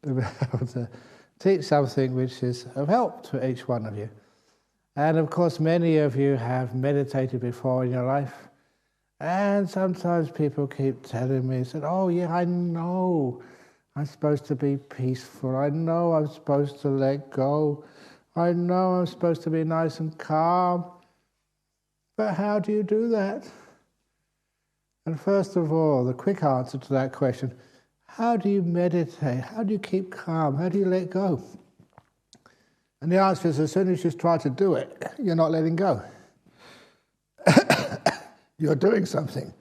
to be able to teach something which is of help to each one of you. And of course, many of you have meditated before in your life. And sometimes people keep telling me, said, oh yeah, I know I'm supposed to be peaceful. I know I'm supposed to let go. I know I'm supposed to be nice and calm. But how do you do that? And first of all, the quick answer to that question, how do you meditate? How do you keep calm? How do you let go? And the answer is, as soon as you try to do it, you're not letting go. You're doing something.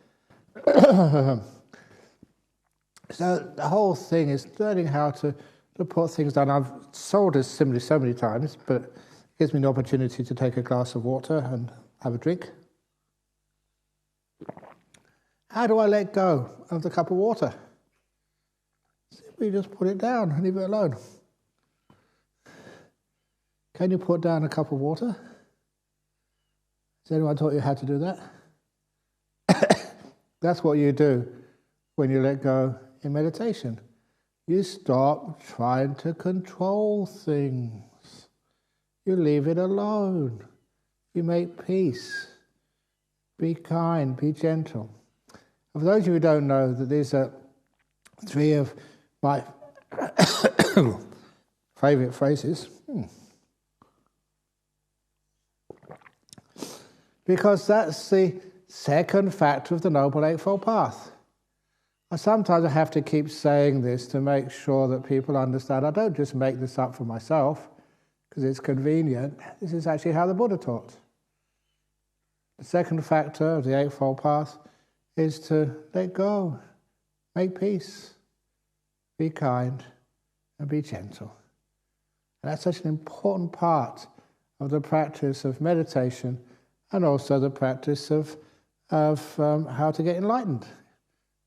So the whole thing is learning how to put things down. I've sold this simile so many times, but it gives me an opportunity to take a glass of water and have a drink. How do I let go of the cup of water? Simply just put it down and leave it alone. Can you put down a cup of water? Has anyone taught you how to do that? That's what you do when you let go in meditation. You stop trying to control things. You leave it alone. You make peace. Be kind, be gentle. And for those of you who don't know, that these are three of my favourite phrases. Because that's the second factor of the Noble Eightfold Path. Sometimes I have to keep saying this to make sure that people understand. I don't just make this up for myself because it's convenient. This is actually how the Buddha taught. The second factor of the Eightfold Path is to let go, make peace, be kind, and be gentle. And that's such an important part of the practice of meditation and also the practice of how to get enlightened,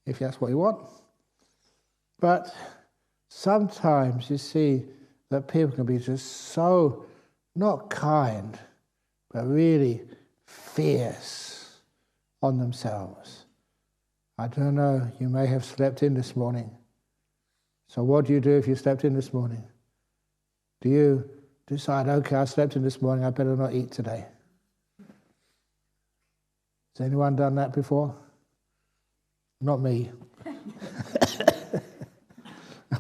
if that's what you want. But sometimes you see that people can be just so not kind, but really fierce on themselves. I don't know, you may have slept in this morning. So what do you do if you slept in this morning? Do you decide, okay, I slept in this morning, I better not eat today? Has anyone done that before? Not me.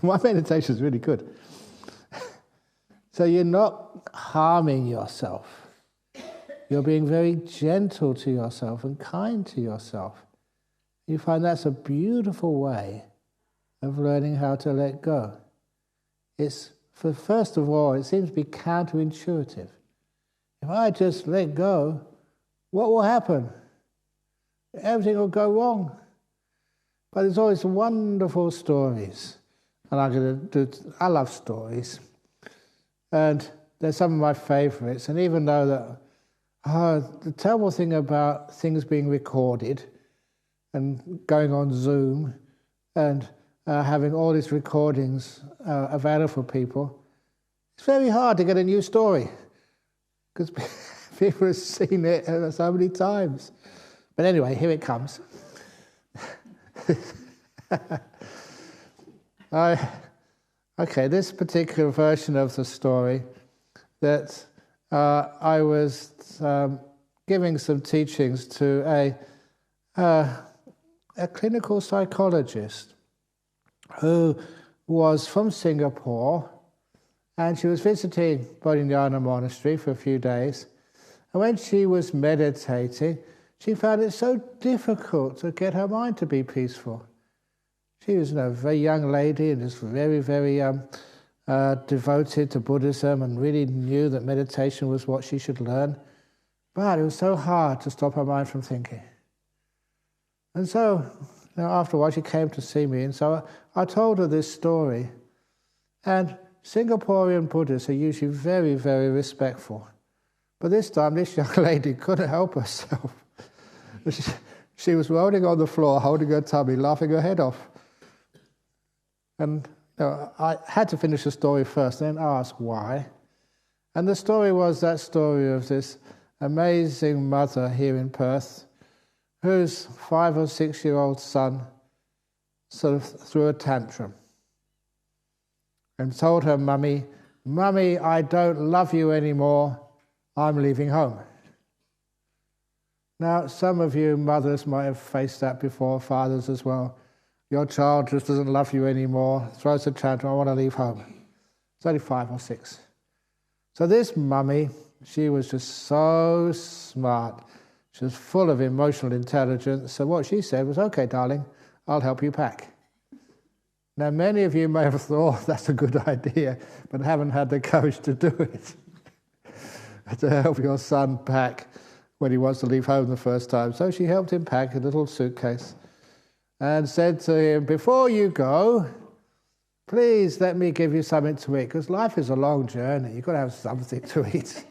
My meditation is really good. So you're not harming yourself. You're being very gentle to yourself and kind to yourself. You find that's a beautiful way of learning how to let go. First of all, it seems to be counterintuitive. If I just let go, what will happen? Everything will go wrong. But there's always wonderful stories. And I love stories. And they're some of my favorites. And even though the terrible thing about things being recorded and going on Zoom and having all these recordings available for people, it's very hard to get a new story because people have seen it so many times. But anyway, here it comes. Okay, this particular version of the story that I was giving some teachings to a clinical psychologist who was from Singapore, and she was visiting Jhana monastery for a few days. And when she was meditating, she found it so difficult to get her mind to be peaceful. She was a very young lady and just very, very devoted to Buddhism and really knew that meditation was what she should learn. But it was so hard to stop her mind from thinking. And so, after a while, she came to see me. And so I told her this story. And Singaporean Buddhists are usually very, very respectful. But this time, this young lady couldn't help herself. She was rolling on the floor, holding her tummy, laughing her head off. And I had to finish the story first, then ask why. And the story was that story of this amazing mother here in Perth, whose 5 or 6 year old son sort of threw a tantrum. and told her mummy, "Mummy, I don't love you anymore. I'm leaving home." Now, some of you mothers might have faced that before, fathers as well. Your child just doesn't love you anymore, throws a tantrum, "I want to leave home." It's only 5 or 6. So this mummy, she was just so smart. She was full of emotional intelligence. So what she said was, "Okay, darling, I'll help you pack." Now, many of you may have thought that's a good idea, but haven't had the courage to do it. To help your son pack when he wants to leave home the first time. So she helped him pack a little suitcase and said to him, "Before you go, please let me give you something to eat, because life is a long journey. You've got to have something to eat."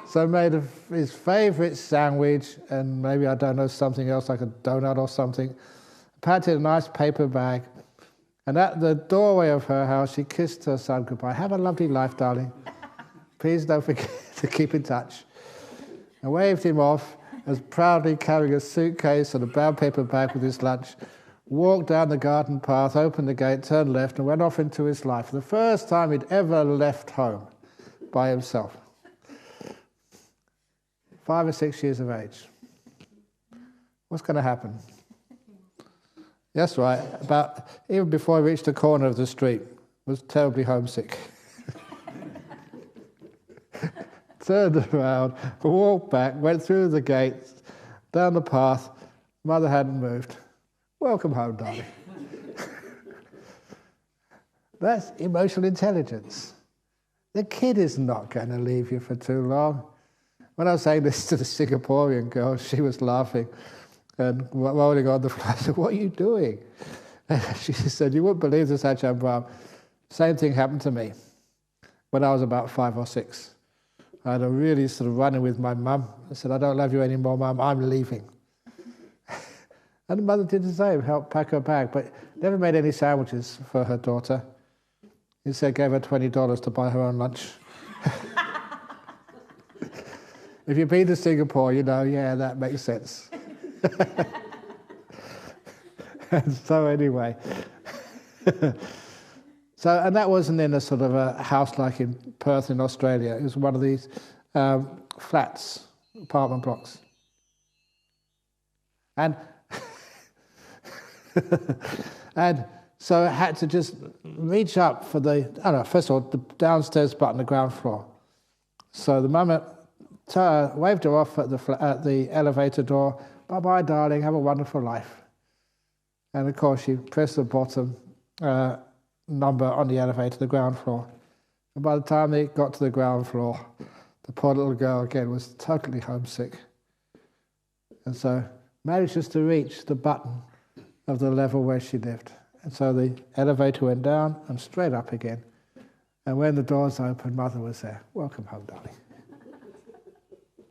So made his favourite sandwich and maybe, I don't know, something else like a donut or something, packed in a nice paper bag, and at the doorway of her house she kissed her son goodbye. "Have a lovely life, darling. Please don't forget to keep in touch." And waved him off as proudly carrying a suitcase and a brown paper bag with his lunch, walked down the garden path, opened the gate, turned left, and went off into his life. For the first time he'd ever left home by himself. 5 or 6 years of age. What's going to happen? That's right, about even before he reached the corner of the street, was terribly homesick. Turned around, walked back, went through the gates, down the path. Mother hadn't moved. "Welcome home, darling." That's emotional intelligence. The kid is not going to leave you for too long. When I was saying this to the Singaporean girl, she was laughing and rolling on the floor. I said, "What are you doing?" She said, "You wouldn't believe this, Ajahn Brahm. Same thing happened to me when I was about 5 or 6. I had a really sort of run-in with my mum. I said, "I don't love you anymore, Mum, I'm leaving." And the mother did the same, helped pack her bag, but never made any sandwiches for her daughter. Instead, gave her $20 to buy her own lunch. If you've been to Singapore, you know, yeah, that makes sense. And so anyway. So, and that wasn't in a sort of a house like in Perth in Australia. It was one of these flats, apartment blocks. And and so I had to just reach up for the, I don't know, first of all, the downstairs button, the ground floor. So the mum waved her off at the elevator door. "Bye-bye, darling, have a wonderful life." And of course she pressed the bottom number on the elevator, the ground floor. And by the time they got to the ground floor, the poor little girl again was totally homesick. And so managed just to reach the button of the level where she lived. And so the elevator went down and straight up again. And when the doors opened, Mother was there. "Welcome home, darling."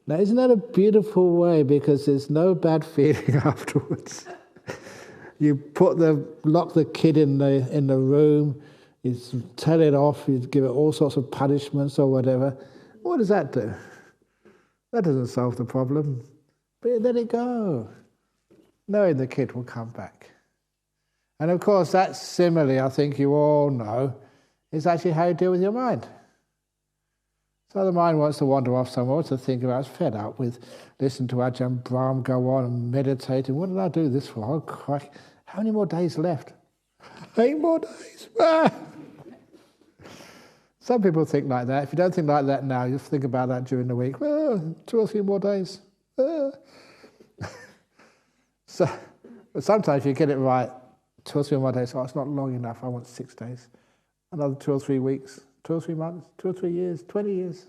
Now, isn't that a beautiful way? Because there's no bad feeling afterwards. You lock the kid in the room, you tell it off, you give it all sorts of punishments or whatever. What does that do? That doesn't solve the problem. But let it go, knowing the kid will come back. And of course, that simile, I think you all know, is actually how you deal with your mind. So the mind wants to wander off somewhere, wants to think about, it's fed up with listening to Ajahn Brahm go on and meditating. What did I do this for? Oh, crack. How many more days left? 8 more days. Ah! Some people think like that. If you don't think like that now, you think about that during the week. Well, 2 or 3 more days. But sometimes you get it right. 2 or 3 more days. Oh, it's not long enough. I want 6 days. Another 2 or 3 weeks. 2 or 3 months, 2 or 3 years, 20 years.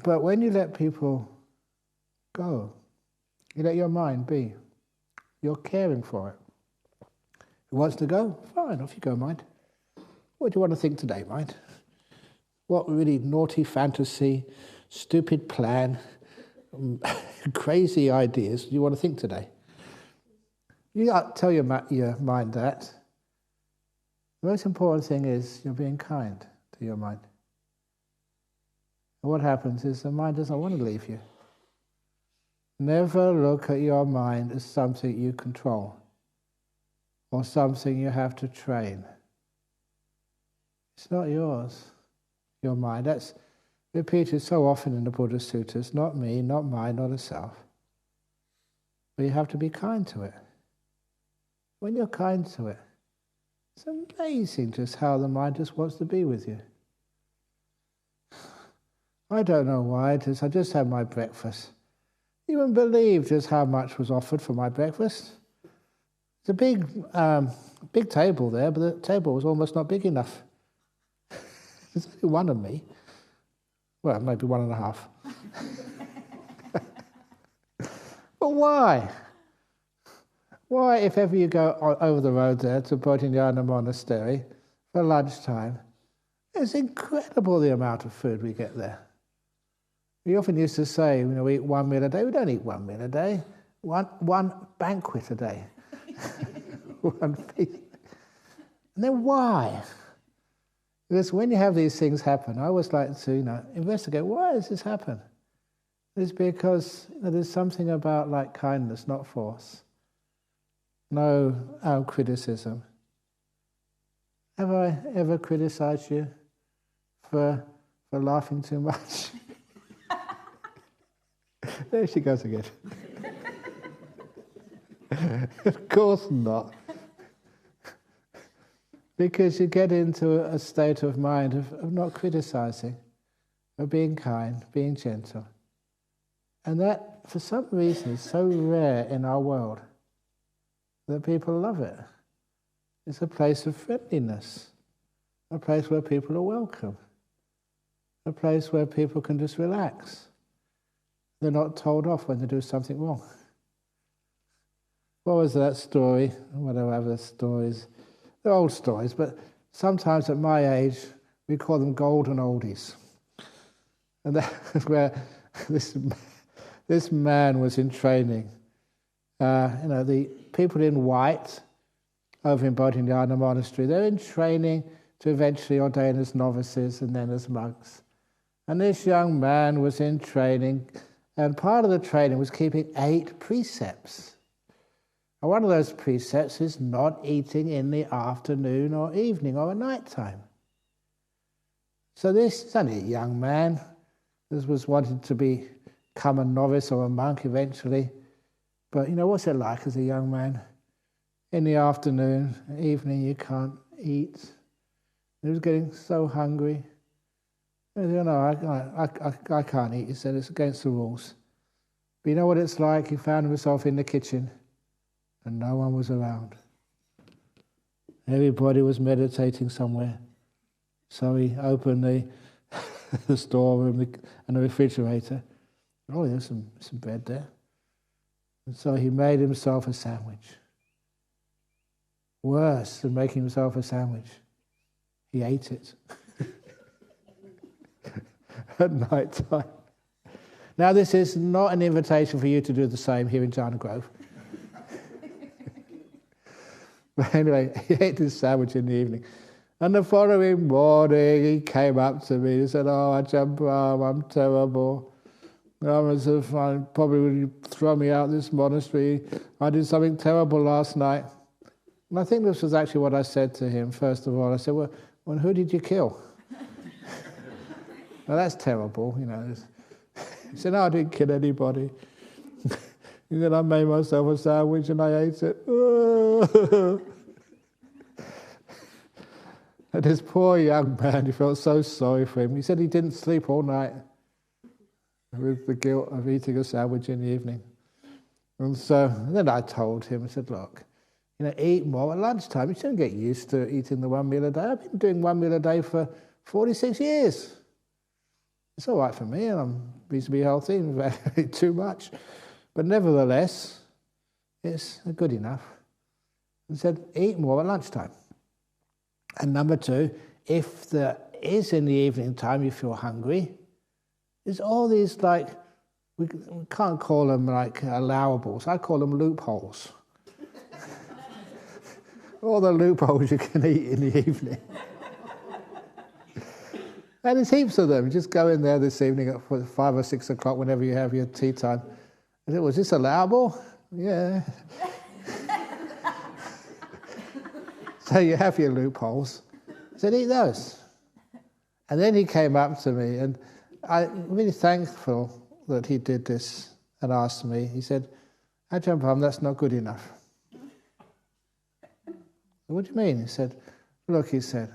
But when you let people go, you let your mind be, you're caring for it. If it wants to go, fine, off you go, mind. What do you want to think today, mind? What really naughty fantasy, stupid plan, crazy ideas do you want to think today? You tell your mind that. The most important thing is you're being kind to your mind. And what happens is the mind doesn't want to leave you. Never look at your mind as something you control or something you have to train. It's not yours, your mind. That's repeated so often in the Buddhist sutras. Not me, not mine, not a self. But you have to be kind to it. When you're kind to it, it's amazing just how the mind just wants to be with you. I don't know why. I just had my breakfast. You wouldn't believe just how much was offered for my breakfast. It's a big table there, but the table was almost not big enough. There's only one of me. Well, maybe 1.5. But why? Why, if ever you go over the road there to Jhana Monastery for lunchtime, it's incredible the amount of food we get there. We often used to say, we eat one meal a day. We don't eat one meal a day. One banquet a day. One feast. And then why? Because when you have these things happen, I always like to investigate, why does this happen? It's because there's something about kindness, not force. No criticism. Have I ever criticized you for laughing too much? There she goes again. Of course not. Because you get into a state of mind of not criticizing, of being kind, being gentle. And that, for some reason, is so rare in our world that people love it. It's a place of friendliness, a place where people are welcome, a place where people can just relax. They're not told off when they do something wrong. What was that story? Whatever stories. They're old stories, but sometimes at my age, we call them golden oldies. And that's where this man was in training. The people in white over in Jhana Monastery, they're in training to eventually ordain as novices and then as monks. And this young man was in training, and part of the training was keeping 8 precepts. And one of those precepts is not eating in the afternoon or evening or at night time. So this is only a young man. This was wanting to become a novice or a monk eventually. But what's it like as a young man? In the afternoon, evening, you can't eat. He was getting so hungry. He said, I can't eat. He said, it's against the rules. But you know what it's like? He found himself in the kitchen and no one was around. Everybody was meditating somewhere. So he opened the storeroom and the refrigerator. Oh, there's some bread there. And so he made himself a sandwich. Worse than making himself a sandwich, he ate it at night time. Now, this is not an invitation for you to do the same here in Jhana Grove. But anyway, he ate his sandwich in the evening. And the following morning, he came up to me and said, "Oh, Ajahn Brahm, I'm terrible. I probably would throw me out of this monastery. I did something terrible last night." And I think this was actually what I said to him, first of all. I said, well, who did you kill? Well, that's terrible, He said, no, I didn't kill anybody. He said, I made myself a sandwich and I ate it. And this poor young man, he felt so sorry for him. He said he didn't sleep all night with the guilt of eating a sandwich in the evening. And so then I told him, I said, look, eat more at lunchtime. You shouldn't get used to eating the one meal a day. I've been doing one meal a day for 46 years. It's all right for me, and I'm reasonably healthy, and I eat too much. But nevertheless, it's good enough. And said, eat more at lunchtime. And number 2, if there is in the evening time you feel hungry, there's all these we can't call them allowables. I call them loopholes. All the loopholes you can eat in the evening. And there's heaps of them. You just go in there this evening at 5 or 6 o'clock whenever you have your tea time. I said, was this allowable? Yeah. So you have your loopholes. I said, eat those. And then he came up to me, and I'm really thankful that he did this and asked me. He said, Ajahn Brahm, that's not good enough. What do you mean? He said, look, he said,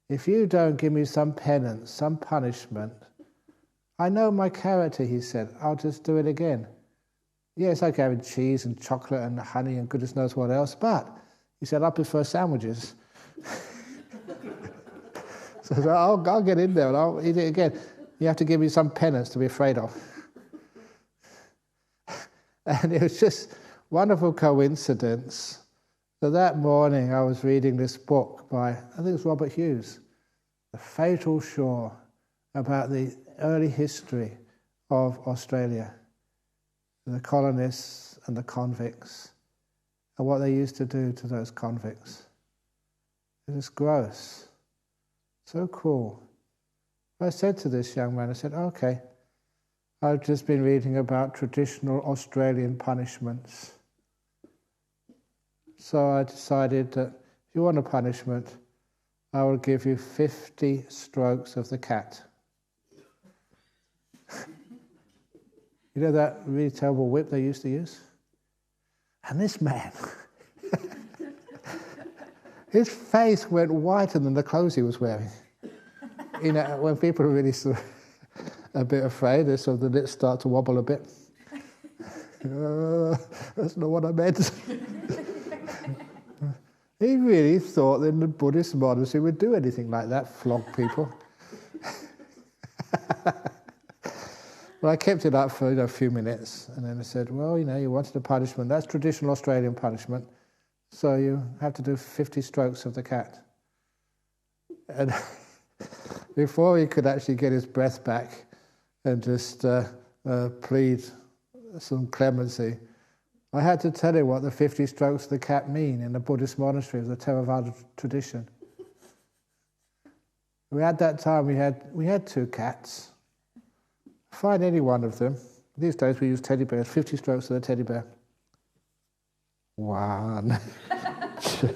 if you don't give me some penance, some punishment, I know my character, he said, I'll just do it again. Yes, I can have cheese and chocolate and honey and goodness knows what else, but, he said, I prefer sandwiches. So I said, I'll get in there and I'll eat it again. You have to give me some penance to be afraid of. And it was just wonderful coincidence. So that morning I was reading this book by, I think it's Robert Hughes, The Fatal Shore, about the early history of Australia, the colonists and the convicts, and what they used to do to those convicts. It was gross, so cruel. I said to this young man, I said, okay, I've just been reading about traditional Australian punishments. So I decided that if you want a punishment, I will give you 50 strokes of the cat. You know that really terrible whip they used to use? And this man, his face went whiter than the clothes he was wearing. You know, when people are really sort of a bit afraid, so the lips start to wobble a bit. That's not what I meant. He really thought that in the Buddhist monastery would do anything like that, flog people. Well, I kept it up for a few minutes, and then I said, well, you wanted a punishment. That's traditional Australian punishment, so you have to do 50 strokes of the cat. And before he could actually get his breath back and just plead some clemency, I had to tell him what the 50 strokes of the cat mean in the Buddhist monastery of the Theravada tradition. At that time we had 2 cats. Find any one of them. These days we use teddy bears, 50 strokes of the teddy bear. 1, 2,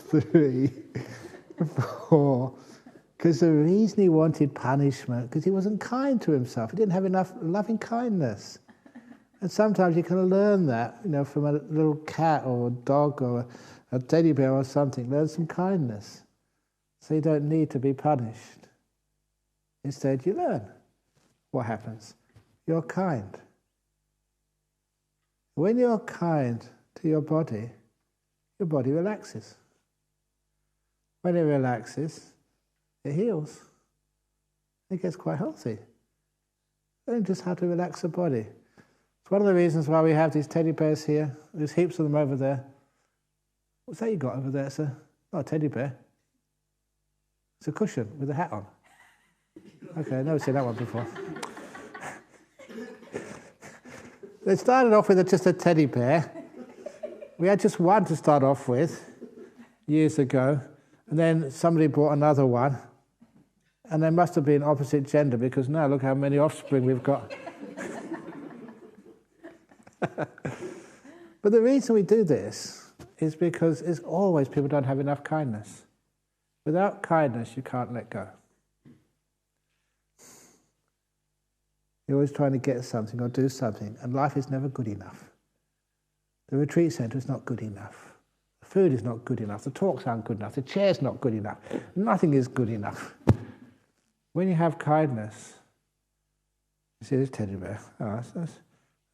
3, 4. Because the reason he wanted punishment, because he wasn't kind to himself. He didn't have enough loving kindness. And sometimes you can learn that, from a little cat or a dog or a teddy bear or something. Learn some kindness. So you don't need to be punished. Instead, you learn. What happens? You're kind. When you're kind to your body relaxes. When it relaxes, it heals. It gets quite healthy. Learn just how to relax the body. It's one of the reasons why we have these teddy bears here. There's heaps of them over there. What's that you got over there, sir? Not a teddy bear. It's a cushion with a hat on. Okay, I've never seen that one before. They started off with just a teddy bear. We had just one to start off with years ago, and then somebody bought another one, and they must have been opposite gender because now look how many offspring we've got. But the reason we do this is because it's always people don't have enough kindness. Without kindness, you can't let go. You're always trying to get something or do something, and life is never good enough. The retreat centre is not good enough. The food is not good enough. The talks aren't good enough. The chair's not good enough. Nothing is good enough. When you have kindness, you see this teddy bear. Oh,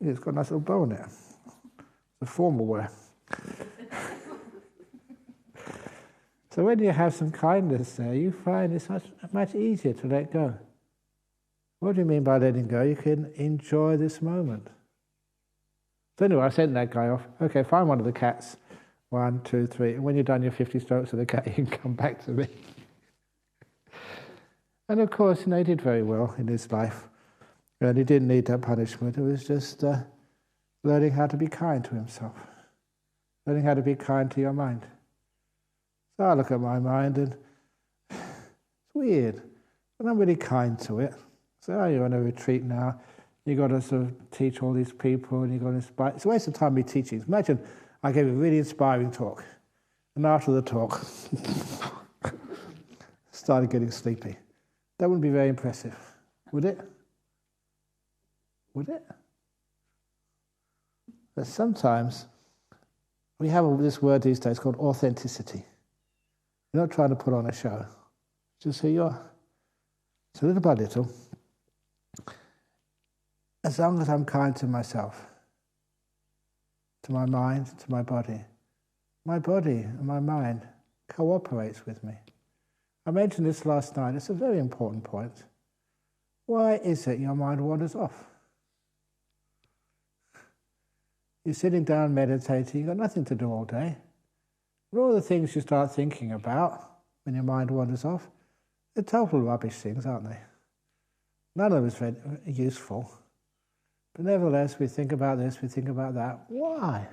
it's got a nice little bow on it. It's a formal wear. So when you have some kindness there, you find it's much easier to let go. What do you mean by letting go? You can enjoy this moment. So anyway, I sent that guy off. Okay, find one of the cats. 1, 2, 3. And when you've done your 50 strokes of the cat, you can come back to me. And of course, he did very well in his life. And he didn't need that punishment. It was just learning how to be kind to himself. Learning how to be kind to your mind. So I look at my mind and it's weird. I'm not really kind to it. So you're on a retreat now. You've got to sort of teach all these people and you've got to inspire. It's a waste of time me teaching. Imagine I gave a really inspiring talk And after the talk, started getting sleepy. That wouldn't be very impressive, would it? Would it? But sometimes we have this word these days called authenticity. You're not trying to put on a show. Just who you are. So little by little, as long as I'm kind to myself, to my mind, to my body and my mind cooperates with me. I mentioned this last night. It's a very important point. Why is it your mind wanders off? You're sitting down meditating, you've got nothing to do all day. And all the things you start thinking about when your mind wanders off, they're total rubbish things, aren't they? None of them is very useful. But nevertheless, we think about this, we think about that. Why?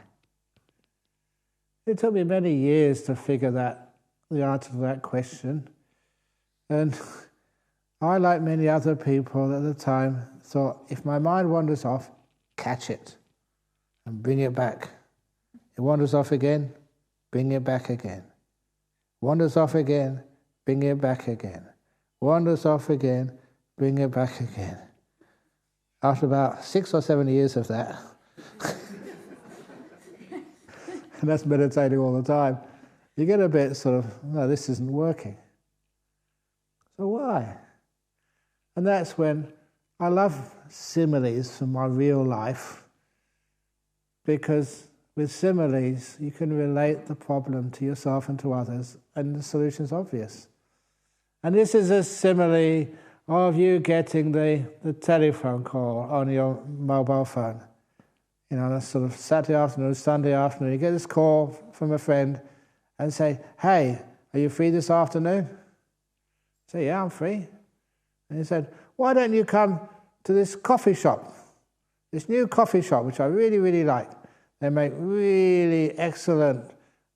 It took me many years to figure the answer to that question. And I, like many other people at the time, thought, if my mind wanders off, catch it and bring it back. It wanders off again, bring it back again. Wanders off again, bring it back again. Wanders off again, bring it back again. After about 6 or 7 years of that, and that's meditating all the time, you get a bit sort of, no, this isn't working. So why? And that's when I love similes from my real life, because with similes you can relate the problem to yourself and to others, and the solution's obvious. And this is a simile of you getting the telephone call on your mobile phone. You know, on a sort of Saturday afternoon, Sunday afternoon, you get this call from a friend and say, hey, are you free this afternoon? I say, yeah, I'm free. And he said, why don't you come to this coffee shop, this new coffee shop, which I really, really like. They make really excellent,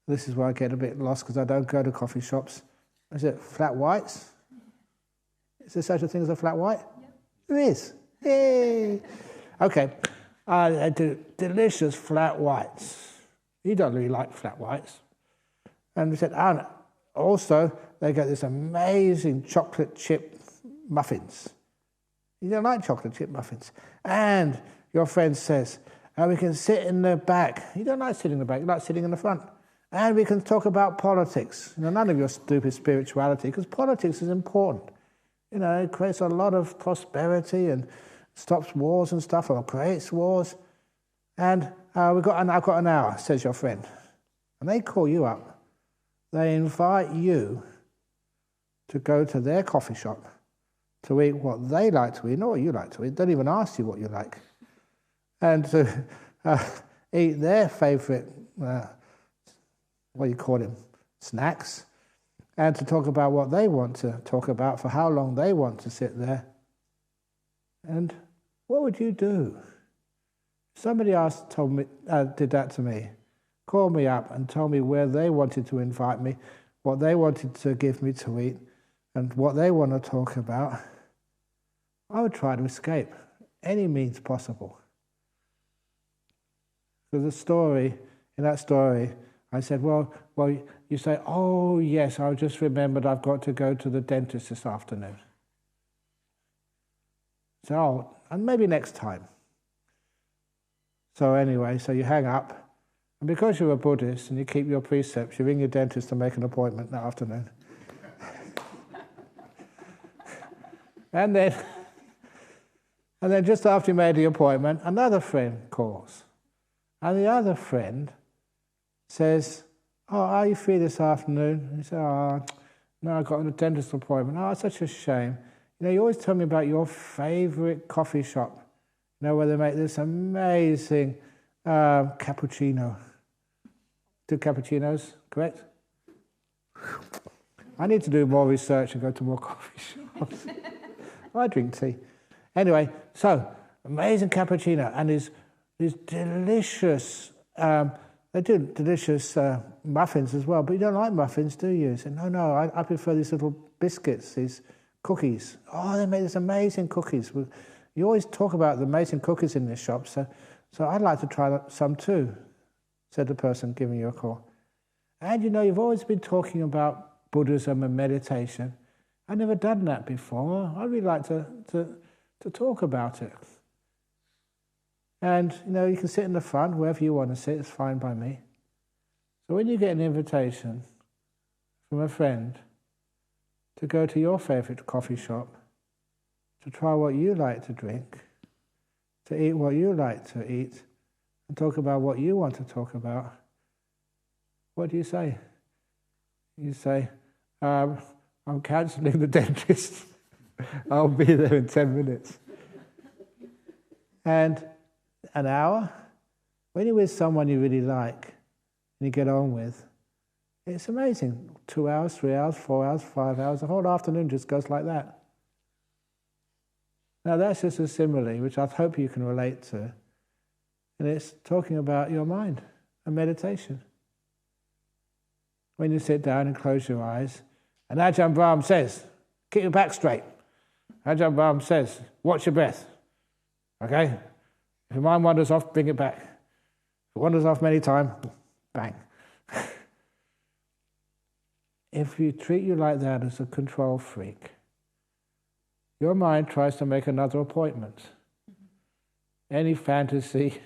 this is where I get a bit lost because I don't go to coffee shops. Is it flat whites? Is there such a thing as a flat white? Yep. There is. Yay! Okay. I do delicious flat whites. You don't really like flat whites. And we said, and also they get this amazing chocolate chip muffins. You don't like chocolate chip muffins. And your friend says, we can sit in the back. You don't like sitting in the back, you like sitting in the front. And we can talk about politics. You know, none of your stupid spirituality, because politics is important. You know, it creates a lot of prosperity and stops wars and stuff, or creates wars. And I've got an hour, says your friend. And they call you up. They invite you to go to their coffee shop to eat what they like to eat, not what you like to eat. They don't even ask you what you like. And to eat their favourite, what do you call them, snacks, and to talk about what they want to talk about, for how long they want to sit there. And what would you do? Somebody did that to me, called me up and told me where they wanted to invite me, what they wanted to give me to eat, and what they want to talk about. I would try to escape any means possible. Because in that story, I said, well, you say, oh yes, I just remembered I've got to go to the dentist this afternoon. So, oh, and maybe next time. So anyway, so you hang up, and because you're a Buddhist and you keep your precepts, you ring your dentist to make an appointment that afternoon. and then just after you made the appointment, another friend calls. And the other friend says, oh, are you free this afternoon? And he said, oh, no, I've got a dentist appointment. Oh, it's such a shame. You know, you always tell me about your favourite coffee shop, you know, where they make this amazing cappuccino. 2 cappuccinos, correct? I need to do more research and go to more coffee shops. I drink tea. Anyway, so, amazing cappuccino, and these delicious, they do delicious muffins as well, but you don't like muffins, do you? He said, no, I prefer these little biscuits, these cookies. Oh, they make these amazing cookies. You always talk about the amazing cookies in this shop, so I'd like to try some too, said the person giving you a call. And you've always been talking about Buddhism and meditation. I've never done that before. I'd really like to talk about it. And, you can sit in the front, wherever you want to sit, it's fine by me. So when you get an invitation from a friend to go to your favourite coffee shop, to try what you like to drink, to eat what you like to eat, and talk about what you want to talk about, what do you say? You say, I'm cancelling the dentist. I'll be there in 10 minutes. And an hour, when you're with someone you really like and you get on with, it's amazing. 2 hours, 3 hours, 4 hours, 5 hours, the whole afternoon just goes like that. Now that's just a simile, which I hope you can relate to. And it's talking about your mind and meditation. When you sit down and close your eyes, and Ajahn Brahm says, keep your back straight. Ajahn Brahm says, watch your breath. Okay? If your mind wanders off, bring it back. If it wanders off many times, bang. If you treat you like that as a control freak, your mind tries to make another appointment. Any fantasy,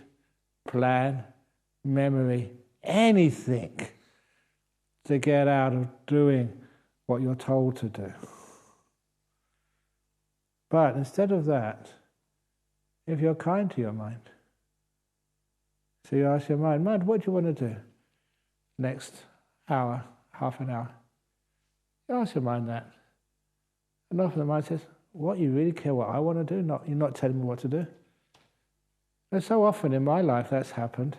plan, memory, anything to get out of doing what you're told to do. But instead of that, if you're kind to your mind, so you ask your mind, what do you want to do next hour, half an hour? You ask your mind that. And often the mind says, what, you really care what I want to do? You're not telling me what to do. And so often in my life that's happened.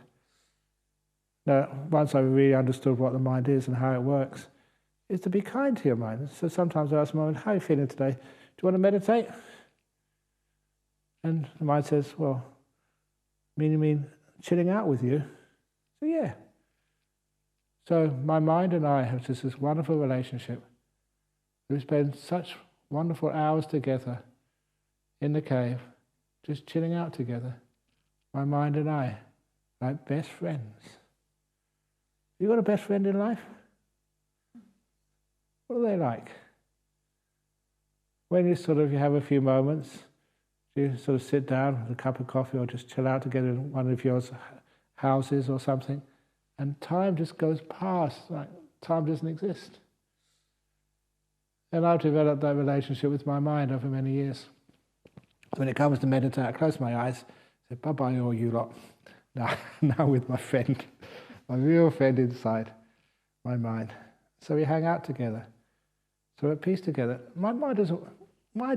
Now, once I really understood what the mind is and how it works, is to be kind to your mind. So sometimes I ask my mind, how are you feeling today? Do you want to meditate? And the mind says, well, you mean chilling out with you? So yeah. So my mind and I have just this wonderful relationship. We spend such wonderful hours together in the cave, just chilling out together. My mind and I, like best friends. You got a best friend in life? What are they like? When you have a few moments, you sort of sit down with a cup of coffee or just chill out together in one of your houses or something, and time just goes past, like time doesn't exist. And I've developed that relationship with my mind over many years. When it comes to meditate, I close my eyes, say, bye-bye all you lot. Now with my friend, my real friend inside my mind. So we hang out together. So we're at peace together. My mind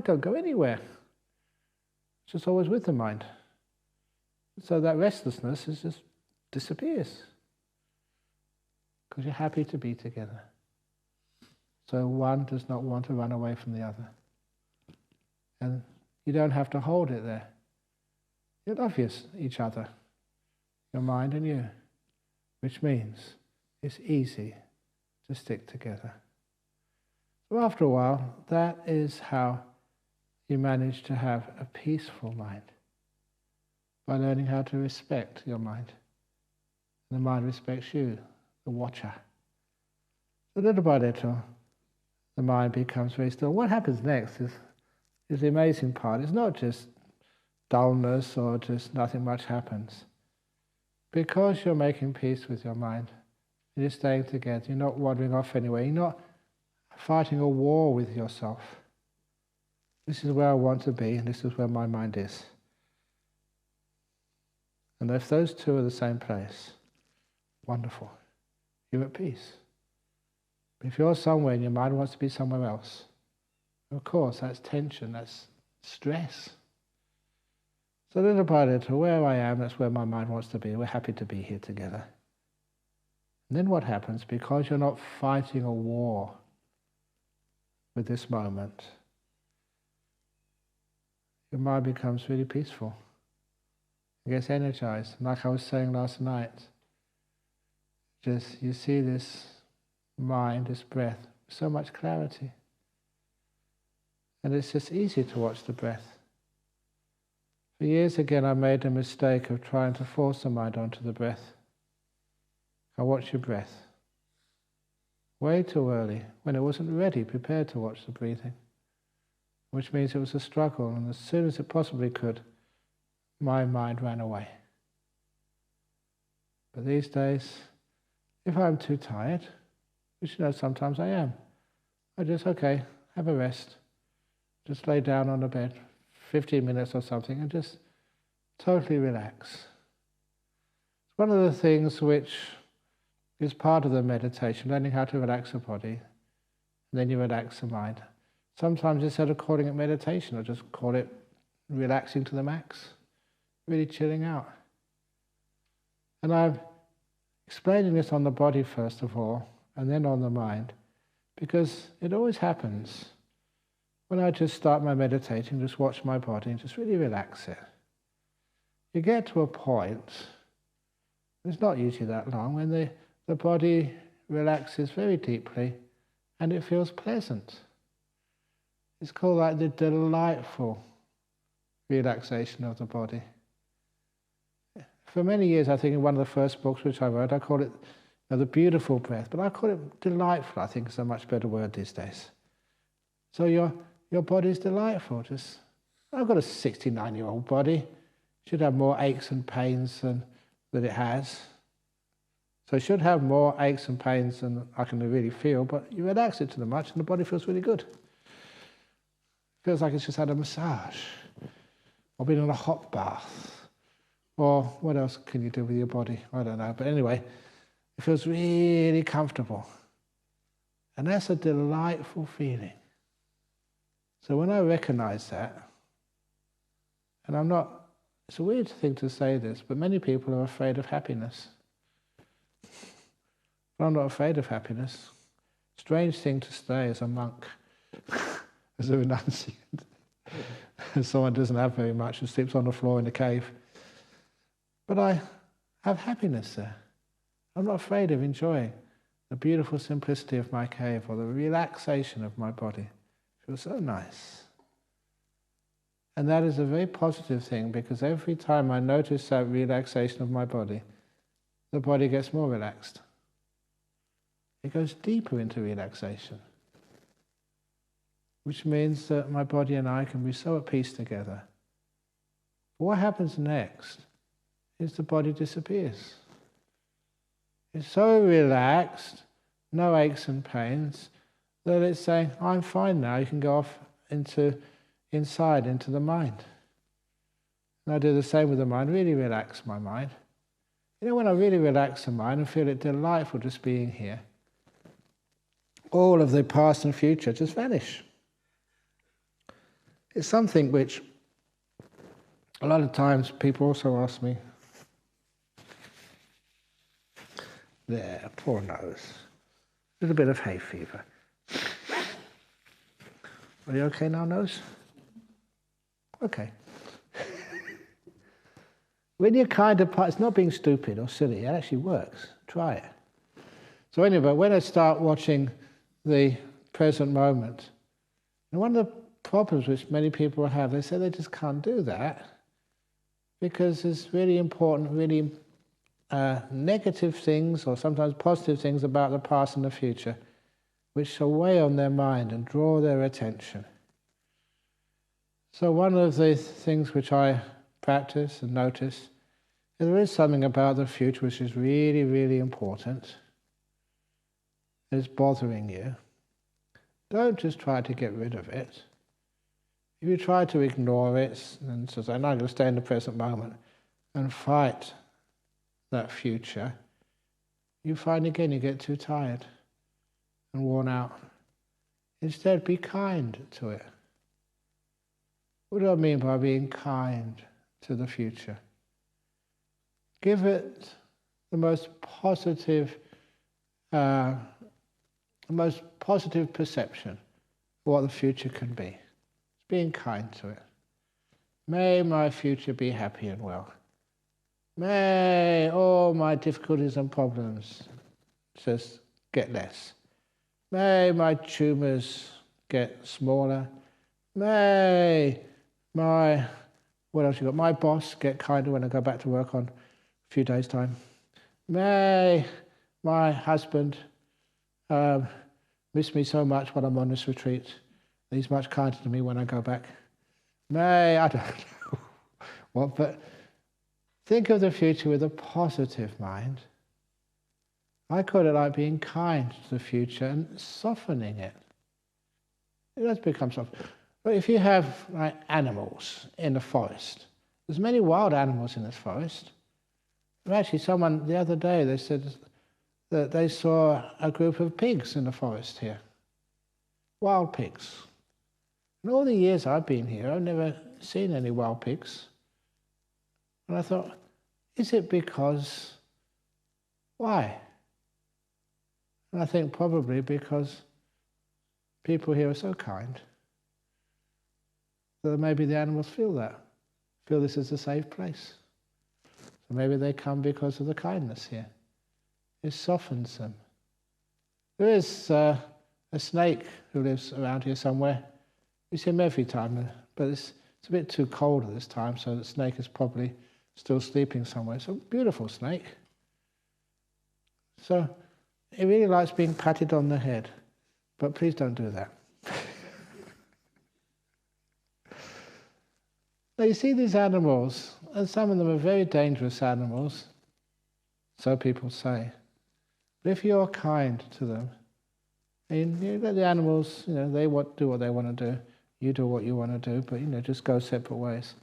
don't go anywhere. It's just always with the mind. So that restlessness just disappears. Because you're happy to be together. So one does not want to run away from the other. And you don't have to hold it there. You love each other, your mind and you, which means it's easy to stick together. So after a while, that is how you manage to have a peaceful mind, by learning how to respect your mind. And the mind respects you, the watcher. So little by little, the mind becomes very still. What happens next is the amazing part. It's not just dullness or just nothing much happens. Because you're making peace with your mind, you're staying together, you're not wandering off anywhere, you're not fighting a war with yourself. This is where I want to be, and this is where my mind is. And if those two are the same place, wonderful. You're at peace. But if you're somewhere and your mind wants to be somewhere else, of course, that's tension, that's stress. So little by little, where I am, that's where my mind wants to be. We're happy to be here together. And then what happens? Because you're not fighting a war with this moment, your mind becomes really peaceful. It gets energized. Like I was saying last night, just you see this mind, this breath, so much clarity. And it's just easy to watch the breath. For years again, I made the mistake of trying to force the mind onto the breath. I watch your breath. way too early, when it wasn't ready, prepared to watch the breathing, which means it was a struggle, and as soon as it possibly could, my mind ran away. But these days, if I'm too tired, which sometimes I am, I just, okay, have a rest. Just lay down on the bed, 15 minutes or something, and just totally relax. It's one of the things which is part of the meditation, learning how to relax the body, and then you relax the mind. Sometimes instead of calling it meditation, I just call it relaxing to the max, really chilling out. And I'm explaining this on the body first of all, and then on the mind, because it always happens when I just start my meditating, just watch my body and just really relax it. You get to a point, it's not usually that long, when the body relaxes very deeply and it feels pleasant. It's called like the delightful relaxation of the body. For many years, I think in one of the first books which I wrote, I called it the beautiful breath, but I call it delightful. I think it's a much better word these days. So your body's delightful. I've got a 69-year-old body. It should have more aches and pains than it has. So it should have more aches and pains than I can really feel, but you relax it too much and the body feels really good. Feels like it's just had a massage, or been in a hot bath, or what else can you do with your body? I don't know. But anyway, it feels really comfortable. And that's a delightful feeling. So when I recognize that, and it's a weird thing to say this, but many people are afraid of happiness. But I'm not afraid of happiness. Strange thing to say as a monk, as a renunciant. Someone doesn't have very much and sleeps on the floor in the cave. But I have happiness there. I'm not afraid of enjoying the beautiful simplicity of my cave or the relaxation of my body. It feels so nice. And that is a very positive thing, because every time I notice that relaxation of my body, the body gets more relaxed. It goes deeper into relaxation, which means that my body and I can be so at peace together. But what happens next is the body disappears. It's so relaxed, no aches and pains, that it's saying, I'm fine now, you can go off inside into the mind. And I do the same with the mind, really relax my mind. When I really relax the mind and feel it delightful just being here, all of the past and future just vanish. It's something which a lot of times people also ask me, there, poor nose, a little bit of hay fever. Are you okay now, nose? Okay. When you're it's not being stupid or silly, it actually works. Try it. So anyway, when I start watching the present moment, and one of the problems which many people have, they say they just can't do that because there's really important, really negative things or sometimes positive things about the past and the future which weigh on their mind and draw their attention. So one of the things which I practice and notice is there is something about the future which is really, really important. It's bothering you. Don't just try to get rid of it. If you try to ignore it and say, I'm going to stay in the present moment and fight that future, you find again you get too tired and worn out. Instead, be kind to it. What do I mean by being kind to the future? Give it the most positive perception of what the future can be. It's being kind to it. May my future be happy and well. May all my difficulties and problems just get less. May my tumours get smaller. May my boss get kinder when I go back to work on a few days' time. May my husband miss me so much when I'm on this retreat. He's much kinder to me when I go back. May, I don't know what, but think of the future with a positive mind. I call it like being kind to the future and softening it. It does become soft. But if you have like animals in the forest, there's many wild animals in this forest. And actually, someone the other day, they said that they saw a group of pigs in the forest here. Wild pigs. In all the years I've been here, I've never seen any wild pigs. And I thought, is it because... why? And I think probably because people here are so kind that maybe the animals feel this is a safe place. So maybe they come because of the kindness here. It softens them. There is a snake who lives around here somewhere. We see him every time, but it's a bit too cold at this time, so the snake is probably still sleeping somewhere. It's a beautiful snake. So it really likes being patted on the head, but please don't do that. Now you see these animals, and some of them are very dangerous animals, so people say. But if you're kind to them, and you let the animals, they do what they want to do, you do what you want to do, but just go separate ways.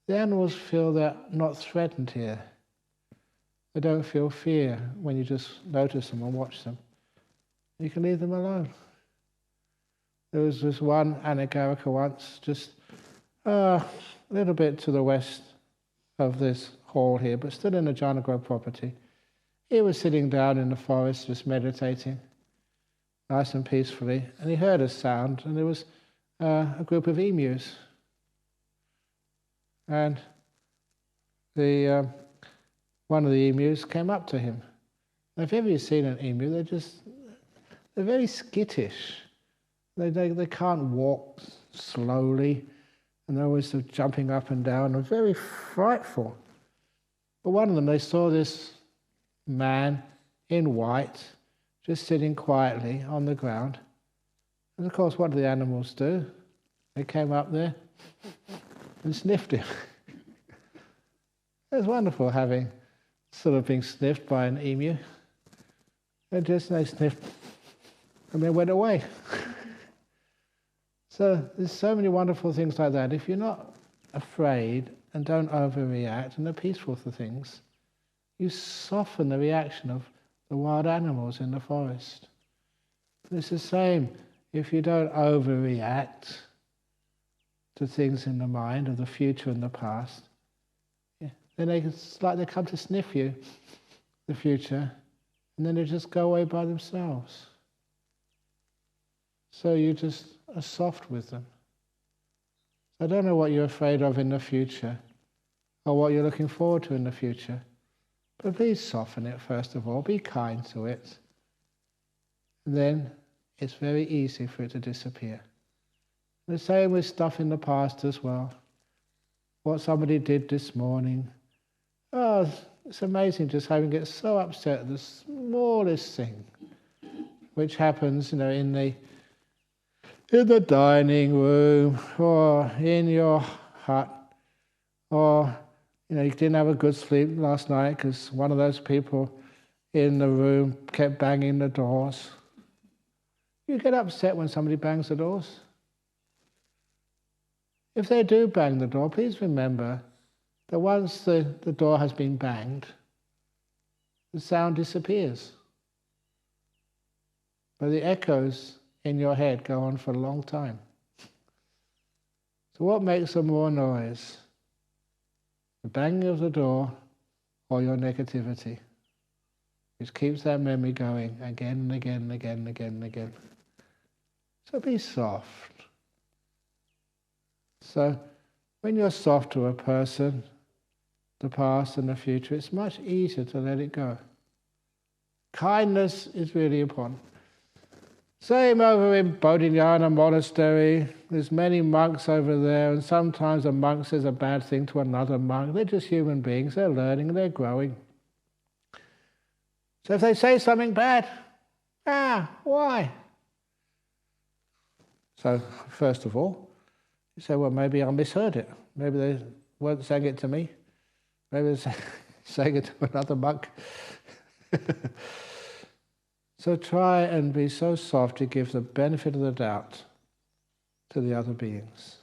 The animals feel they're not threatened here. They don't feel fear when you just notice them and watch them. You can leave them alone. There was this one anagarika once, just a little bit to the west of this hall here, but still in a Jhana Grove property. He was sitting down in the forest, just meditating, nice and peacefully, and he heard a sound, and there was a group of emus. And one of the emus came up to him. Now, if ever you've seen an emu, they're very skittish. They can't walk slowly, and they're always sort of jumping up and down, and very frightful. But one of them, they saw this man in white, just sitting quietly on the ground. And of course, what do the animals do? They came up there and sniffed him. It was wonderful being sniffed by an emu. They sniffed and they went away. So there's so many wonderful things like that. If you're not afraid and don't overreact and are peaceful to things, you soften the reaction of the wild animals in the forest. It's the same if you don't overreact to things in the mind of the future and the past. Then it's like they come to sniff you, the future, and then they just go away by themselves. So you just are soft with them. I don't know what you're afraid of in the future or what you're looking forward to in the future, but please soften it first of all, be kind to it. And then it's very easy for it to disappear. The same with stuff in the past as well. What somebody did this morning. Oh, it's amazing just how you get so upset at the smallest thing, which happens, in the dining room or in your hut, or you didn't have a good sleep last night because one of those people in the room kept banging the doors. You get upset when somebody bangs the doors. If they do bang the door, please remember that once the door has been banged, the sound disappears. But the echoes in your head go on for a long time. So what makes the more noise? The banging of the door or your negativity, which keeps that memory going again and again and again and again and again. So be soft. So when you're soft to a person, the past and the future, it's much easier to let it go. Kindness is really important. Same over in Bodhinyana monastery. There's many monks over there, and sometimes a monk says a bad thing to another monk. They're just human beings. They're learning, they're growing. So if they say something bad, Why? So, first of all, you say, well, maybe I misheard it. Maybe they weren't saying it to me. Maybe they're saying it to another monk. So try and be so soft to give the benefit of the doubt to the other beings.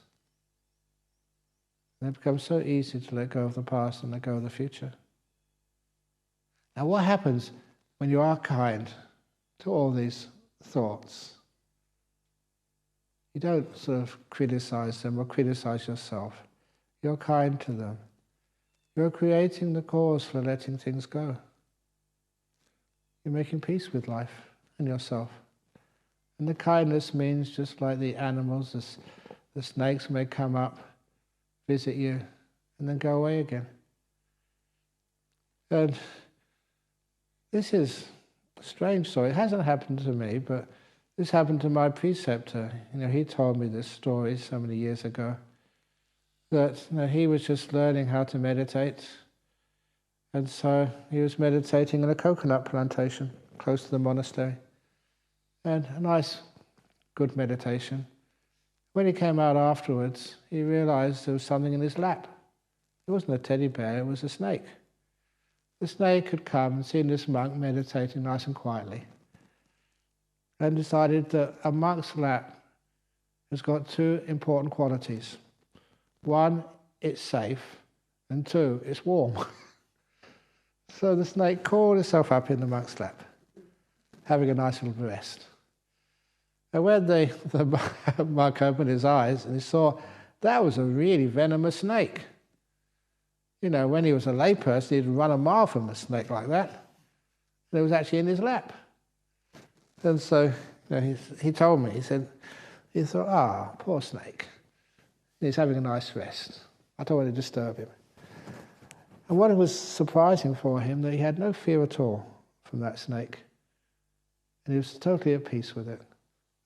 And it becomes so easy to let go of the past and let go of the future. Now what happens when you are kind to all these thoughts? You don't sort of criticize them or criticize yourself. You're kind to them. You're creating the cause for letting things go. You're making peace with life and yourself. And the kindness means just like the animals, the snakes may come up, visit you, and then go away again. And this is a strange story. It hasn't happened to me, but this happened to my preceptor. He told me this story so many years ago, that he was just learning how to meditate. And so he was meditating in a coconut plantation close to the monastery. And a nice, good meditation. When he came out afterwards, he realized there was something in his lap. It wasn't a teddy bear, it was a snake. The snake had come and seen this monk meditating nice and quietly, and decided that a monk's lap has got two important qualities. One, it's safe, and two, it's warm. So the snake crawled itself up in the monk's lap, having a nice little rest. And when the monk opened his eyes and he saw that was a really venomous snake. When he was a layperson, he'd run a mile from a snake like that. And it was actually in his lap. And so he told me, he thought, poor snake. He's having a nice rest. I don't want to disturb him. And what was surprising for him, that he had no fear at all from that snake. And he was totally at peace with it.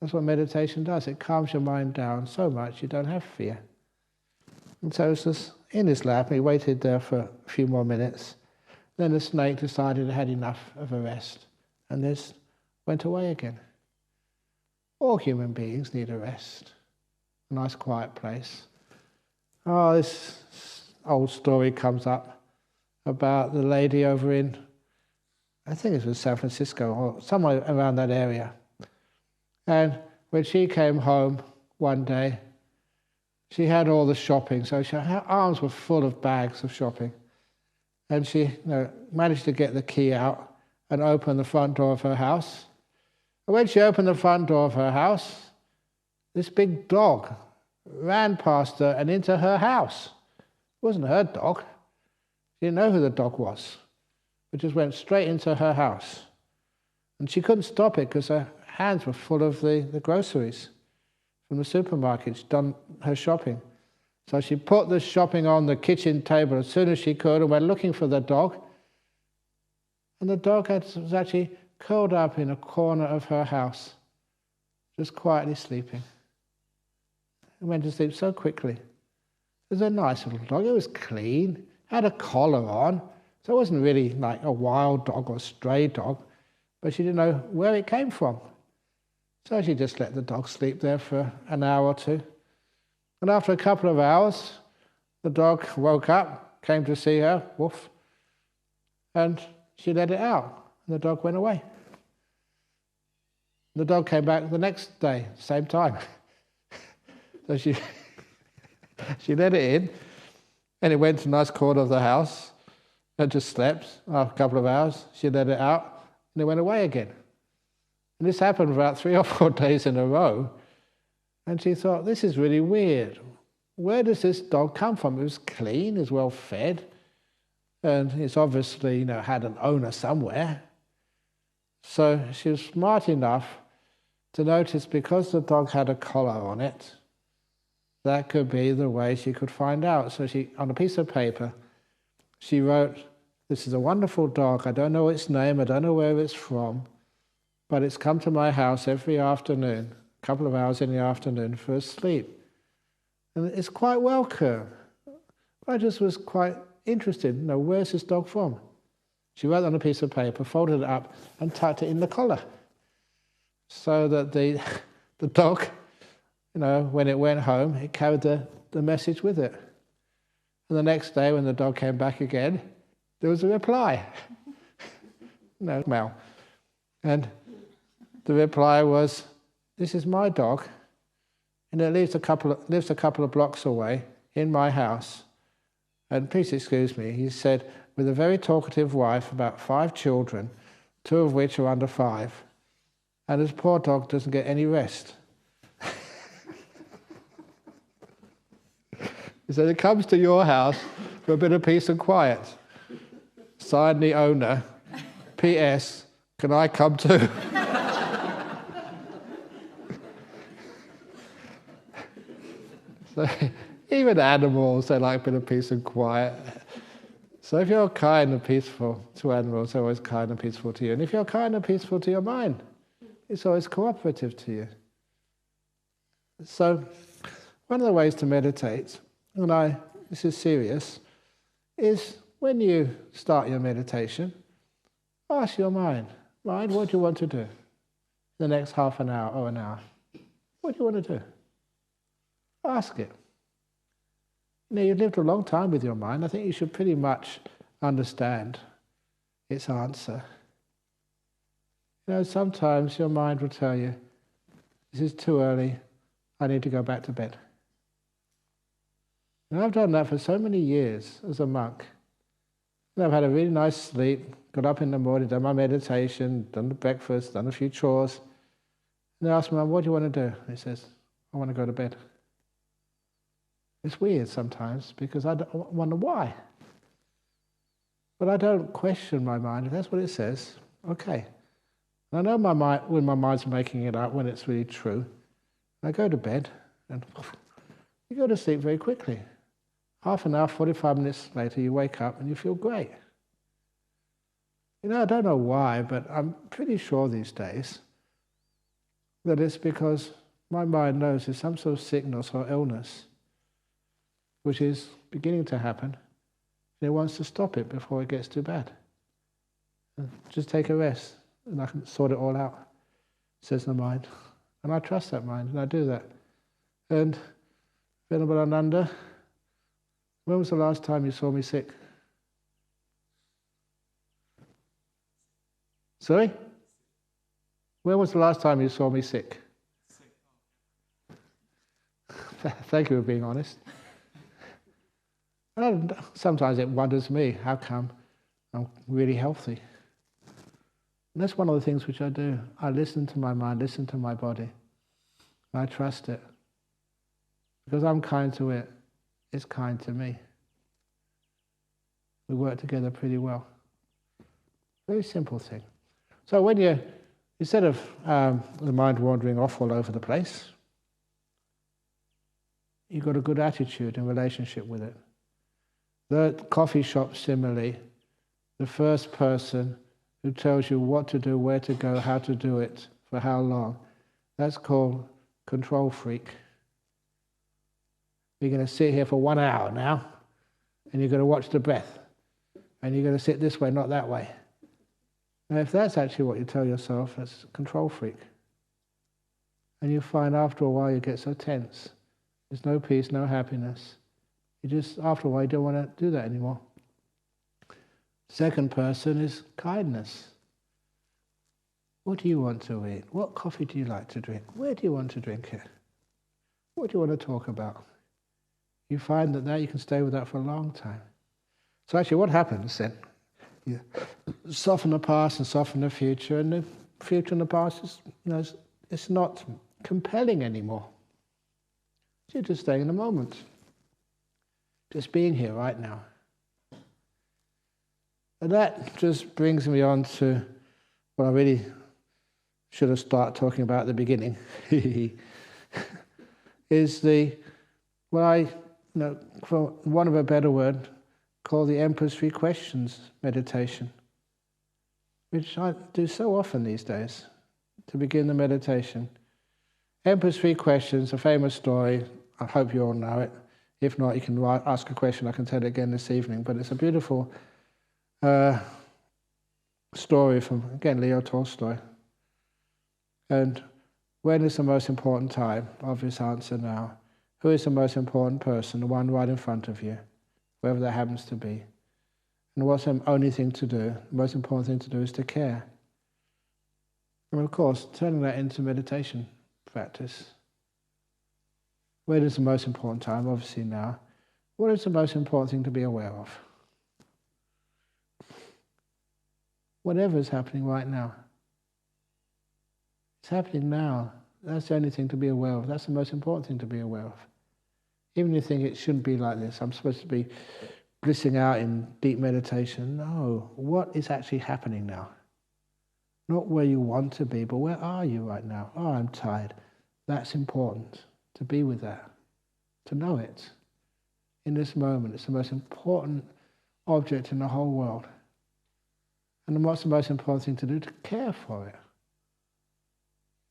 That's what meditation does. It calms your mind down so much you don't have fear. And so it was just in his lap, and he waited there for a few more minutes. Then the snake decided it had enough of a rest, and this went away again. All human beings need a rest, a nice quiet place. This old story comes up about the lady over in, I think it was San Francisco or somewhere around that area. And when she came home one day, she had all the shopping, so her arms were full of bags of shopping. And she managed to get the key out and open the front door of her house. And when she opened the front door of her house, this big dog ran past her and into her house. It wasn't her dog. She didn't know who the dog was. It just went straight into her house. And she couldn't stop it because her hands were full of the groceries from the supermarket. She'd done her shopping. So she put the shopping on the kitchen table as soon as she could and went looking for the dog. And the dog was actually curled up in a corner of her house, just quietly sleeping. It went to sleep so quickly. It was a nice little dog. It was clean, had a collar on, so it wasn't really like a wild dog or a stray dog, but she didn't know where it came from. So she just let the dog sleep there for an hour or two. And after a couple of hours, the dog woke up, came to see her, woof, and she let it out, and the dog went away. The dog came back the next day, same time. So she let it in, and it went to a nice corner of the house, and just slept. After a couple of hours, she let it out, and it went away again. And this happened about 3 or 4 days in a row. And she thought, this is really weird. Where does this dog come from? It was clean, it was well fed, and it's obviously, had an owner somewhere. So she was smart enough to notice, because the dog had a collar on it, that could be the way she could find out. So she, on a piece of paper, she wrote, "This is a wonderful dog. I don't know its name, I don't know where it's from, but it's come to my house every afternoon, a couple of hours in the afternoon for a sleep. And it's quite welcome." I just was quite interested, where's this dog from? She wrote on a piece of paper, folded it up, and tucked it in the collar. so that the dog, when it went home, it carried the message with it. And the next day when the dog came back again, there was a reply. No smell. And the reply was, "This is my dog, and it lives a couple of blocks away in my house. And please excuse me," he said, "with a very talkative wife, about 5 children, 2 of which are under 5. And this poor dog doesn't get any rest." He said, "It comes to your house for a bit of peace and quiet. Signed the owner, P.S. Can I come too?" So even animals, they like a bit of peace and quiet. So if you're kind and peaceful to animals, they're always kind and peaceful to you. And if you're kind and peaceful to your mind, it's always cooperative to you. So one of the ways to meditate, and this is serious, is when you start your meditation, ask your mind, "Mind, what do you want to do the next half an hour or an hour? What do you want to do?" Ask it. You've lived a long time with your mind. I think you should pretty much understand its answer. Sometimes your mind will tell you, "This is too early, I need to go back to bed." And I've done that for so many years as a monk. And I've had a really nice sleep, got up in the morning, done my meditation, done the breakfast, done a few chores. And I ask my mum, "What do you want to do?" And he says, "I want to go to bed." It's weird sometimes because I wonder why. But I don't question my mind. If that's what it says, okay. And I know my mind, when my mind's making it up, when it's really true. And I go to bed and you go to sleep very quickly. Half an hour, 45 minutes later, you wake up and you feel great. I don't know why, but I'm pretty sure these days that it's because my mind knows there's some sort of sickness or illness which is beginning to happen, and it wants to stop it before it gets too bad. Just take a rest, and I can sort it all out, says the mind. And I trust that mind, and I do that. And Venerable Ananda, when was the last time you saw me sick? Sorry? When was the last time you saw me sick? Thank you for being honest. And sometimes it wonders me, how come I'm really healthy? And that's one of the things which I do. I listen to my mind, listen to my body. And I trust it. Because I'm kind to it, it's kind to me. We work together pretty well. Very simple thing. So when instead of the mind wandering off all over the place, you've got a good attitude in relationship with it. The coffee shop simile, the first person who tells you what to do, where to go, how to do it, for how long, that's called control freak. You're going to sit here for 1 hour now, and you're going to watch the breath, and you're going to sit this way, not that way. Now, if that's actually what you tell yourself, that's control freak. And you find after a while you get so tense. There's no peace, no happiness. You just, after a while, you don't want to do that anymore. Second person is kindness. What do you want to eat? What coffee do you like to drink? Where do you want to drink it? What do you want to talk about? You find that you can stay with that for a long time. So actually what happens then? You soften the past and soften the future, and the future and the past is, it's not compelling anymore. You're just staying in the moment. Just being here right now. And that just brings me on to what I really should have started talking about at the beginning. Is what I, for want of a better word, call the Emperor's 3 Questions meditation, which I do so often these days to begin the meditation. Emperor's 3 Questions, a famous story. I hope you all know it. If not, you can ask a question. I can tell it again this evening. But it's a beautiful story from, again, Leo Tolstoy. And when is the most important time? Obvious answer now. Who is the most important person? The one right in front of you, whoever that happens to be. And what's the only thing to do? The most important thing to do is to care. And of course, turning that into meditation practice. When is the most important time? Obviously now. What is the most important thing to be aware of? Whatever is happening right now. It's happening now. That's the only thing to be aware of. That's the most important thing to be aware of. Even if you think it shouldn't be like this, I'm supposed to be blissing out in deep meditation. No, what is actually happening now? Not where you want to be, but where are you right now? Oh, I'm tired. That's important, to be with that, to know it. In this moment, it's the most important object in the whole world. And then what's the most important thing to do? To care for it.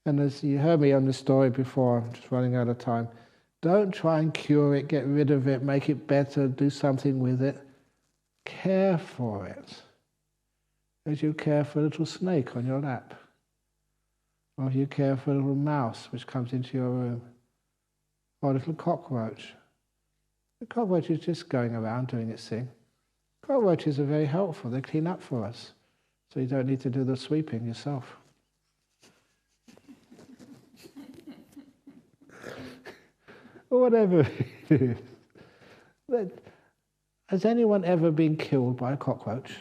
And as you heard me on the story before, I'm just running out of time, don't try and cure it, get rid of it, make it better, do something with it. Care for it. As you care for a little snake on your lap. Or you care for a little mouse which comes into your room. Or a little cockroach. The cockroach is just going around doing its thing. Cockroaches are very helpful, they clean up for us. So you don't need to do the sweeping yourself. Or whatever it is. But has anyone ever been killed by a cockroach?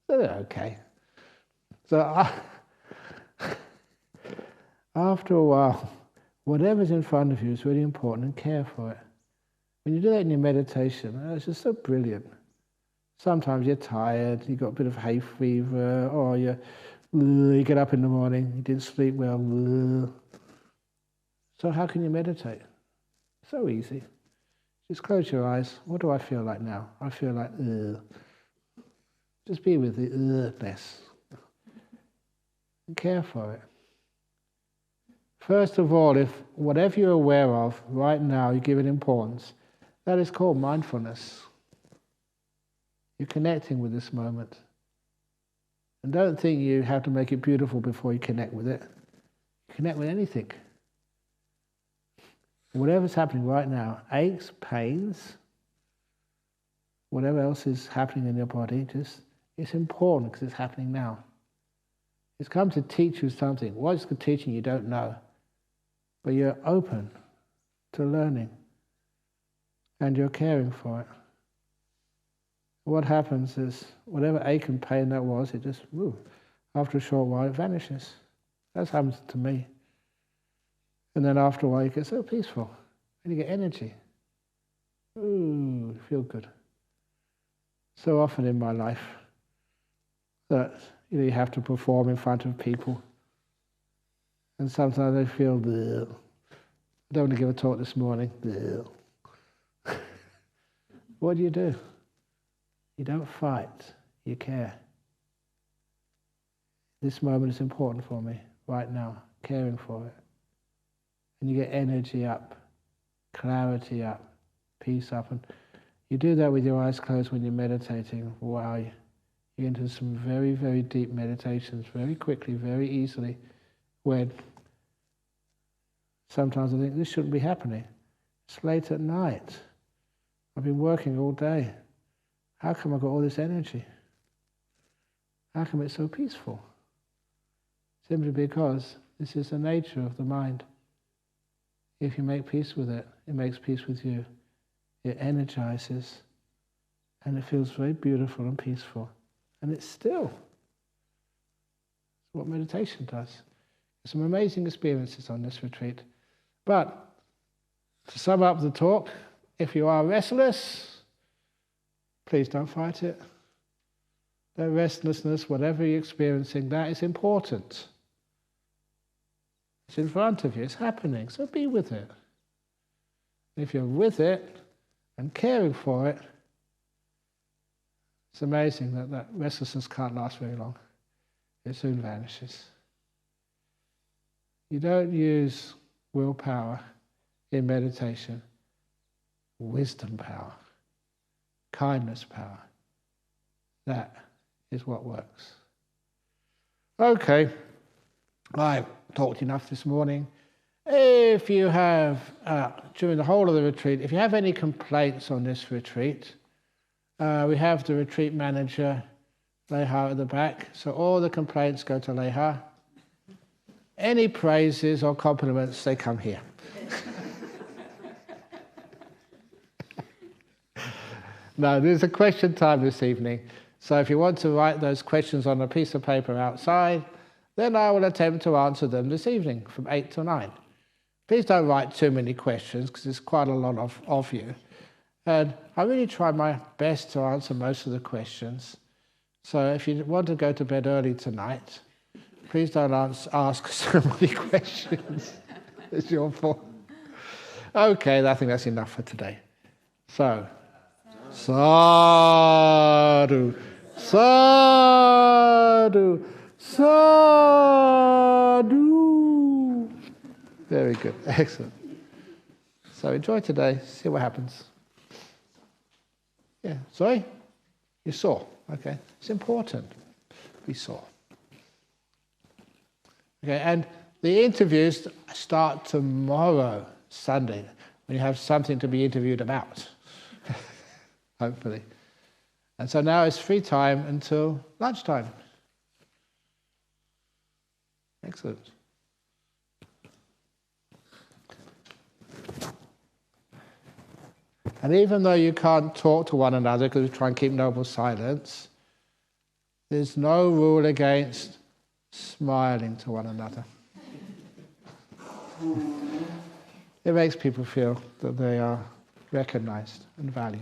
They're okay. So after a while, whatever's in front of you is really important, and care for it. When you do that in your meditation, it's just so brilliant. Sometimes you're tired, you've got a bit of hay fever, or you get up in the morning, you didn't sleep well. So how can you meditate? So easy. Just close your eyes. What do I feel like now? I feel like, Just be with the ness. And care for it. First of all, if whatever you're aware of right now, you give it importance, that is called mindfulness. You're connecting with this moment. And don't think you have to make it beautiful before you connect with it. Connect with anything. Whatever's happening right now, aches, pains, whatever else is happening in your body, it's important because it's happening now. It's come to teach you something. What it's teaching you don't know. But you're open to learning. And you're caring for it. What happens is, whatever ache and pain that was, it just, after a short while, it vanishes. That's happened to me. And then after a while, you get so peaceful. And you get energy. Ooh, feel good. So often in my life that you have to perform in front of people. And sometimes I feel, I don't want to give a talk this morning. What do? You don't fight, you care. This moment is important for me, right now, caring for it. And you get energy up, clarity up, peace up. And you do that with your eyes closed when you're meditating. Wow, you get into some very, very deep meditations very quickly, very easily, when sometimes I think this shouldn't be happening. It's late at night. I've been working all day. How come I've got all this energy? How come it's so peaceful? Simply because this is the nature of the mind. If you make peace with it, it makes peace with you. It energizes, and it feels very beautiful and peaceful. And it's still. It's what meditation does. There's some amazing experiences on this retreat. But to sum up the talk, if you are restless, please don't fight it. That restlessness, whatever you're experiencing, that is important. It's in front of you, it's happening, so be with it. If you're with it and caring for it, it's amazing that restlessness can't last very long. It soon vanishes. You don't use willpower in meditation. Wisdom power, kindness power. That is what works. Okay, I've talked enough this morning. If you have, during the whole of the retreat, if you have any complaints on this retreat, we have the retreat manager, Leha, at the back, so all the complaints go to Leha. Any praises or compliments, they come here. No, there's a question time this evening. So if you want to write those questions on a piece of paper outside, then I will attempt to answer them this evening from 8 to 9. Please don't write too many questions because there's quite a lot of you. And I really try my best to answer most of the questions. So if you want to go to bed early tonight, please don't ask so many questions. It's your fault. Okay, I think that's enough for today. So, sadhu, sadhu, sadhu. Very good, excellent. So enjoy today, see what happens. Yeah, sorry? You saw, okay. It's important, we saw. Okay, and the interviews start tomorrow, Sunday, when you have something to be interviewed about, hopefully. And so now it's free time until lunchtime. Excellent. And even though you can't talk to one another because we try and keep noble silence, there's no rule against smiling to one another. It makes people feel that they are recognized and valued.